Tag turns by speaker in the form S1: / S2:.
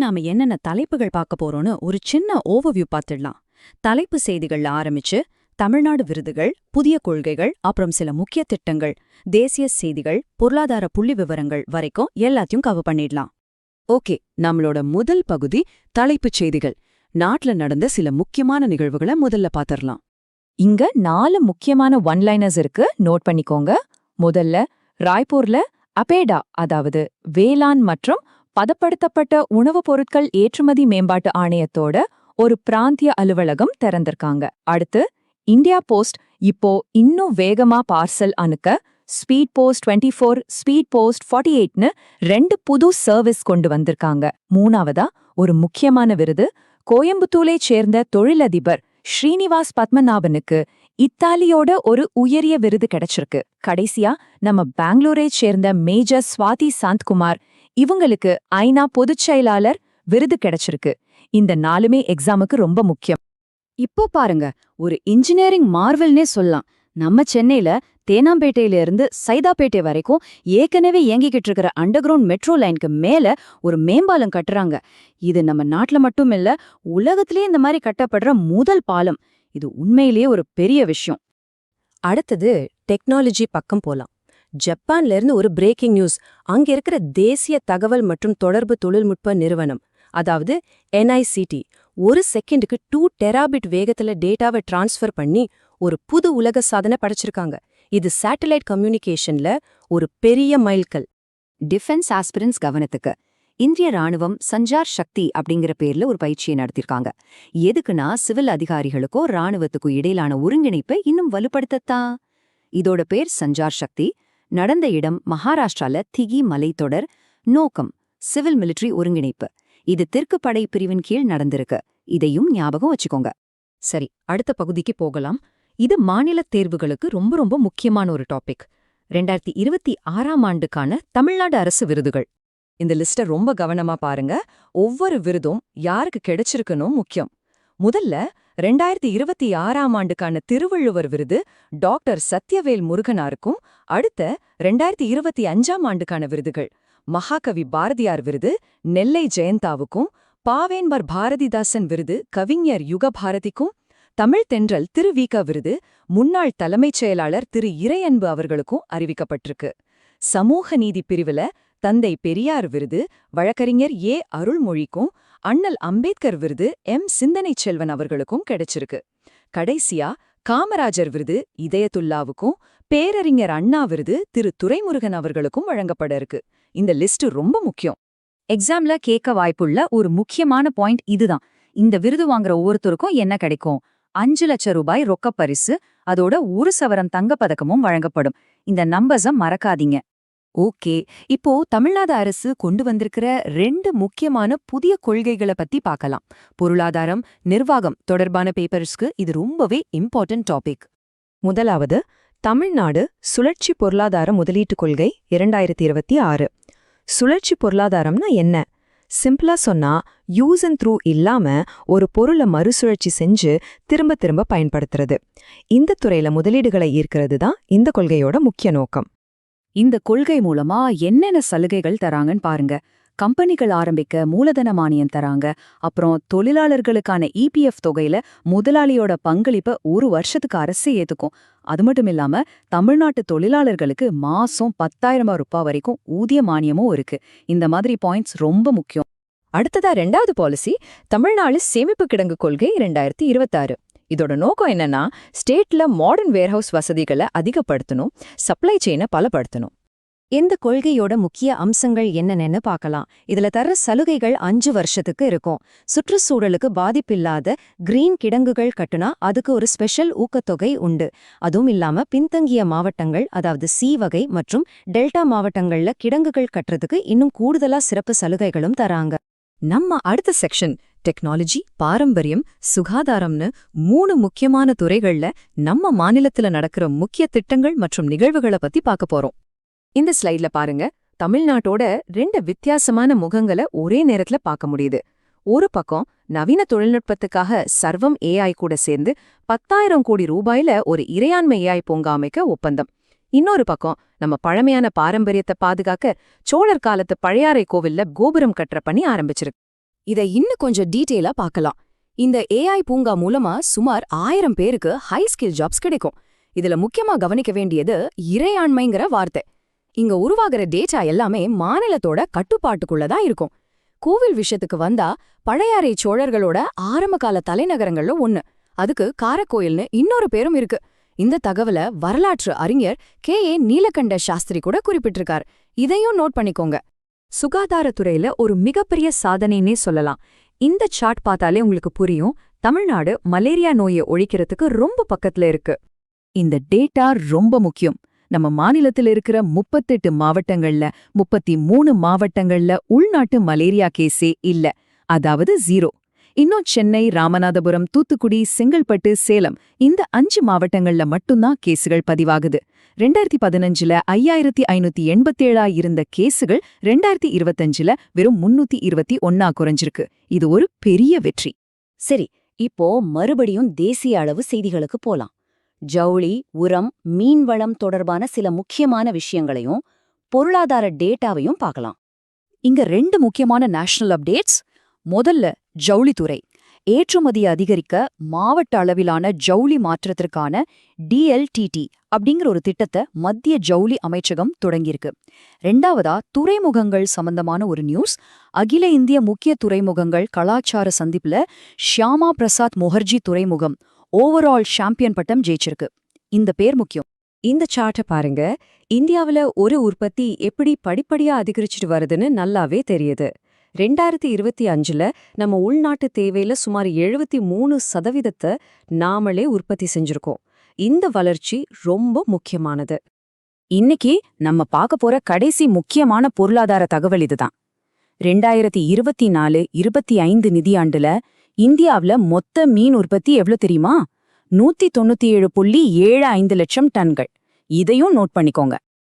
S1: நாம என்னென்ன தலைப்புகள் பார்க்க போறோம்னு ஒரு சின்ன ஓவர்வியூ பார்த்துடலாம். தலைப்பு செய்திகள்ல ஆரம்பிச்சு தமிழ்நாடு விருதுகள், புதிய கொள்கைகள், அப்புறம் சில முக்கிய திட்டங்கள், தேசிய செய்திகள், பொருளாதார புள்ளி விவரங்கள் வரைக்கும் எல்லாத்தையும் கவர் பண்ணிடலாம்.
S2: ஓகே, நம்மளோட முதல் பகுதி தலைப்புச் செய்திகள். நாட்டுல நடந்த சில முக்கியமான நிகழ்வுகளை முதல்ல பாத்திரலாம்.
S3: இங்க 4 முக்கியமான ஒன்லைனர்ஸ் இருக்கு, நோட் பண்ணிக்கோங்க. முதல்ல, ராய்ப்பூர்ல அபேடா, அதாவது வேளாண் மற்றும் பதப்படுத்தப்பட்ட உணவுப் பொருட்கள் ஏற்றுமதி மேம்பாட்டு ஆணையத்தோட ஒரு பிராந்திய அலுவலகம் திறந்திருக்காங்க. அடுத்து, இந்தியா போஸ்ட் இப்போ இன்னும் வேகமா பார்சல் அனுக்க ஸ்பீட் போஸ்ட் 24, ஸ்பீட் போஸ்ட் 48ன்னு 2 புது சர்வீஸ் கொண்டு வந்திருக்காங்க. மூணாவதா, ஒரு முக்கியமான விருது கோயம்புத்தூரைச் சேர்ந்த தொழிலதிபர் ஸ்ரீனிவாஸ் பத்மநாபனுக்கு இத்தாலியோட ஒரு உயரிய விருது கிடைச்சிருக்கு. கடைசியா, நம்ம பெங்களூரைச் சேர்ந்த மேஜர் ஸ்வாதி சாந்த்குமார் இவங்களுக்கு ஐநா பொதுச் செயலாளர் விருது கிடைச்சிருக்கு. இந்த 4மே எக்ஸாமுக்கு ரொம்ப முக்கியம்.
S1: இப்போ பாருங்க, ஒரு இன்ஜினியரிங் மார்வெல்னே சொல்லலாம். நம்ம சென்னையில தேனாம்பேட்டையில இருந்து சைதாப்பேட்டை வரைக்கும் ஏற்கனவே இயங்கிக்கிட்டு இருக்கிற அண்டர்கிரவுண்ட் மெட்ரோ லைனுக்கு மேல ஒரு மேம்பாலம் கட்டுறாங்க. இது நம்ம நாட்டுல மட்டும் இல்ல, உலகத்திலேயே இந்த மாதிரி கட்டப்படுற முதல் பாலம். இது உண்மையிலேயே ஒரு பெரிய விஷயம்.
S2: அடுத்தது டெக்னாலஜி பக்கம் போலாம். ஜப்பான்ல இருந்து ஒரு பிரேக்கிங் நியூஸ். அங்க இருக்கிற தேசிய தகவல் மற்றும் தொடர்பு தொழில்நுட்ப நிறுவனம், அதாவது NICT, ஒரு செகண்டுக்கு 2 டெராபிட் வேகத்துல டேட்டாவை டிரான்ஸ்ஃபர் பண்ணி ஒரு புது உலக சாதனை படைச்சிருக்காங்க. இது சேட்டலைட் கம்யூனிகேஷன்ல ஒரு பெரிய மைல்கல்.
S3: டிஃபென்ஸ் ஆஸ்பிரன்ஸ் கவனத்துக்கு, இந்திய ராணுவம் சஞ்சார் சக்தி அப்படிங்கிற பேர்ல ஒரு பயிற்சியை நடத்திருக்காங்க. எதுக்குன்னா, சிவில் அதிகாரிகளுக்கோ ராணுவத்துக்கும் இடையிலான ஒருங்கிணைப்பை இன்னும் வலுப்படுத்தத்தான். இதோட பேர் சஞ்சார் சக்தி. நடந்த இடம் மகாராஷ்டிரால திகி மலைத்தொடர். நோக்கம் சிவில் மிலிட்டரி ஒருங்கிணைப்பு. இது தெற்கு படை பிரிவின் கீழ் நடந்திருக்கு. இதையும் ஞாபகம் வச்சுக்கோங்க.
S2: சரி, அடுத்த பகுதிக்கு போகலாம். இது மாநில தேர்வுகளுக்கு ரொம்ப ரொம்ப முக்கியமான ஒரு டாபிக். 2026ஆம் ஆண்டுக்கான தமிழ்நாடு அரசு விருதுகள். இந்த லிஸ்ட ரொம்ப கவனமா பாருங்க. ஒவ்வொரு விருதும் யாருக்கு கிடைச்சிருக்குன்னு முக்கியம். முதல்ல 2026ஆம் ஆண்டுக்கான திருவள்ளுவர் விருது டாக்டர் சத்யவேல் முருகனாருக்கும், அடுத்த 2025ஆம் ஆண்டுக்கான விருதுகள் மகாகவி பாரதியார் விருது நெல்லை ஜெயந்தாவுக்கும், பாவேன்பர் பாரதிதாசன் விருது கவிஞர் யுகபாரதிக்கும், தமிழ் தென்றல் திரு வி.க. விருது முன்னாள் தலைமைச் செயலாளர் திரு இறையன்பு அவர்களுக்கும் அறிவிக்கப்பட்டிருக்கு. சமூக நீதி பிரிவுல தந்தை பெரியார் விருது வழக்கறிஞர் அருள்மொழிக்கும், அண்ணல் அம்பேத்கர் விருது சிந்தனை செல்வன் அவர்களுக்கும் கிடைச்சிருக்கு. கடைசியா, காமராஜர் விருது இதயத்துல்லாவுக்கும், பேரறிஞர் அண்ணா விருது திரு துரைமுருகன் அவர்களுக்கும் வழங்கப்பட இருக்கு. இந்த லிஸ்ட் ரொம்ப முக்கியம்.
S3: எக்ஸாம்ல கேட்க வாய்ப்புள்ள ஒரு முக்கியமான பாயிண்ட் இதுதான். இந்த விருது வாங்குற ஒவ்வொருத்தருக்கும் என்ன கிடைக்கும்? 5 லட்சம் ரூபாய் ரொக்கப் பரிசு, அதோட 1 சவரம் தங்கப்பதக்கமும் வழங்கப்படும். இந்த நம்பர்ஸ மறக்காதீங்க.
S2: ஓகே, இப்போ தமிழ்நாடு அரசு கொண்டு வந்திருக்கிற 2 முக்கியமான புதிய கொள்கைகளை பத்தி பார்க்கலாம். பொருளாதாரம், நிர்வாகம் தொடர்பான பேப்பர்ஸ்க்கு இது ரொம்பவே இம்பார்ட்டன்ட் டாபிக். முதலாவது, தமிழ்நாடு சுழற்சி பொருளாதார முதலீட்டுக் கொள்கை 2026. சுழற்சி பொருளாதாரம்னா என்ன? சிம்பிளா சொன்னா, யூஸ் அண்ட் த்ரூ இல்லாம ஒரு பொருளை மறுசுழற்சி செஞ்சு திரும்ப திரும்ப பயன்படுத்துறது. இந்த துறையில முதலீடுகளை ஈர்க்கிறது தான் இந்த கொள்கையோட முக்கிய நோக்கம்.
S1: இந்த கொள்கை மூலமா என்னென்ன சலுகைகள் தராங்கன்னு பாருங்க. கம்பெனிகள் ஆரம்பிக்க மூலதன மானியம் தராங்க. அப்புறம் தொழிலாளர்களுக்கான EPF தொகையில முதலாளியோட பங்களிப்பை 1 வருஷத்துக்கு அரசே ஏத்துக்கும். அது மட்டும் இல்லாம தமிழ்நாட்டு தொழிலாளர்களுக்கு மாசம் 10,000 ரூபாய் வரைக்கும் ஊதிய மானியமும் இருக்கு. இந்த மாதிரி பாயிண்ட்ஸ் ரொம்ப முக்கியம்.
S2: அடுத்ததா 2வது பாலிசி, தமிழ்நாடு சேமிப்பு கிடங்கு கொள்கை 2026. இதோட நோக்கம் என்னன்னா, ஸ்டேட்ல மாடர்ன் வேர்ஹவுஸ் வசதிகளை அதிகப்படுத்தணும், சப்ளை செயினை பலப்படுத்தணும். இந்த கொள்கையோட முக்கிய அம்சங்கள் என்னென்னு பார்க்கலாம். இதுல தர சலுகைகள் 5 வருஷத்துக்கு இருக்கும். சுற்றுச்சூழலுக்கு பாதிப்பில்லாத கிரீன் கிடங்குகள் கட்டுனா அதுக்கு ஒரு ஸ்பெஷல் ஊக்கத்தொகை உண்டு. அதுவும் இல்லாம பின்தங்கிய மாவட்டங்கள், அதாவது C வகை மற்றும் டெல்டா மாவட்டங்கள்ல கிடங்குகள் கட்டுறதுக்கு இன்னும் கூடுதலா சிறப்பு சலுகைகளும் தராங்க. நம்ம அடுத்த செக்ஷன் டெக்னாலஜி, பாரம்பரியம், சுகாதாரம்னு 3 முக்கியமான துறைகள்ல நம்ம மாநிலத்துல நடக்கிற முக்கிய திட்டங்கள் மற்றும் நிகழ்வுகளை பத்தி பார்க்க போறோம். இந்த ஸ்லைட்ல பாருங்க, தமிழ்நாட்டோட 2 வித்தியாசமான முகங்களை ஒரே நேரத்துல பார்க்க முடியுது. ஒரு பக்கம் நவீன தொழில்நுட்பத்துக்காக சர்வம் AI கூட சேர்ந்து 10,000 கோடி ரூபாயில ஒரு இறையாண்மை AI பூங்கா அமைக்க ஒப்பந்தம். இன்னொரு பக்கம் நம்ம பழமையான பாரம்பரியத்தை பாதுகாக்க சோழர் காலத்து பழையாறை கோவில்ல கோபுரம் கட்டுற பணி ஆரம்பிச்சிருக்கு. இதை இன்னும் கொஞ்சம் டீட்டெயிலா பார்க்கலாம். இந்த AI பூங்கா மூலமா சுமார் 1000 பேருக்கு ஹை ஸ்கில் ஜாப்ஸ் கிடைக்கும். இதுல முக்கியமா கவனிக்க வேண்டியது இறையாண்மைங்கிற வார்த்தை. இங்க உருவாகிற டேட்டா எல்லாமே மாநிலத்தோட கட்டுப்பாட்டுக்குள்ளதான் இருக்கும். கோவில் விஷயத்துக்கு வந்தா பழையாறை சோழர்களோட ஆரம்பகால தலைநகரங்கள்ல ஒண்ணு. அதுக்கு காரக்கோயில்னு இன்னொரு பேரும் இருக்கு. இந்த தகவலை வரலாற்று அறிஞர் KA நீலகண்ட சாஸ்திரி கூட குறிப்பிட்டிருக்கார். இதையும் நோட் பண்ணிக்கோங்க.
S3: சுகாதாரத்துறையில ஒரு மிகப்பெரிய சாதனைன்னே சொல்லலாம். இந்த சார்ட் பார்த்தாலே உங்களுக்கு புரியும், தமிழ்நாடு மலேரியா நோயை ஒழிக்கிறதுக்கு ரொம்ப பக்கத்துல இருக்கு.
S1: இந்த டேட்டா ரொம்ப முக்கியம். நம்ம மாநிலத்தில் இருக்கிற 38 மாவட்டங்கள்ல 33 மாவட்டங்கள்ல உள்நாட்டு மலேரியா கேஸே இல்ல, அதாவது 0. இன்னும் சென்னை, ராமநாதபுரம், தூத்துக்குடி, செங்கல்பட்டு, சேலம் இந்த 5 மாவட்டங்கள்ல மட்டும்தான் கேசுகள் பதிவாகுது. 2015ல 5587 இருந்த கேசுகள் 2025ல வெறும் 321 குறைஞ்சிருக்கு. இது ஒரு பெரிய வெற்றி.
S4: சரி, இப்போ மறுபடியும் தேசிய அளவு செய்திகளுக்கு போலாம். ஜவுளி, உரம், மீன்வளம் தொடர்பான சில முக்கியமான விஷயங்களையும் பொருளாதார டேட்டாவையும் பார்க்கலாம்.
S1: இங்க 2 முக்கியமான நேஷனல் அப்டேட்ஸ். முதல்ல ஜவுளித்துறை. ஏற்றுமதியை அதிகரிக்க மாவட்ட அளவிலான ஜவுளி மாற்றத்திற்கான DLTT அப்படிங்கிற ஒரு திட்டத்தை மத்திய ஜவுளி அமைச்சகம் தொடங்கியிருக்கு. 2வதா துறைமுகங்கள் சம்பந்தமான ஒரு நியூஸ். அகில இந்திய முக்கிய துறைமுகங்கள் கலாச்சார சந்திப்புல ஷியாமா பிரசாத் முகர்ஜி துறைமுகம் ஓவரால் சாம்பியன் பட்டம் ஜெயிச்சிருக்கு. இந்த பேர் முக்கியம்.
S3: இந்த சார்ட்டை பாருங்க. இந்தியாவுல ஒரு உற்பத்தி எப்படி படிப்படியா அதிகரிச்சுட்டு வருதுன்னு நல்லாவே தெரியுது. 2025ல நம்ம உள்நாட்டு தேவையில சுமார் 73% நாமளே உற்பத்தி செஞ்சிருக்கோம். இந்த வளர்ச்சி ரொம்ப முக்கியமானது.
S1: இன்னைக்கு நம்ம பார்க்க போற கடைசி முக்கியமான பொருளாதார தகவல் இதுதான். 2024-25 நிதியாண்டுல இந்தியாவுல மொத்த மீன் உற்பத்தி எவ்வளவு தெரியுமா? 197.75 லட்சம் டன்கள். இதையும் நோட் பண்ணிக்கோங்க.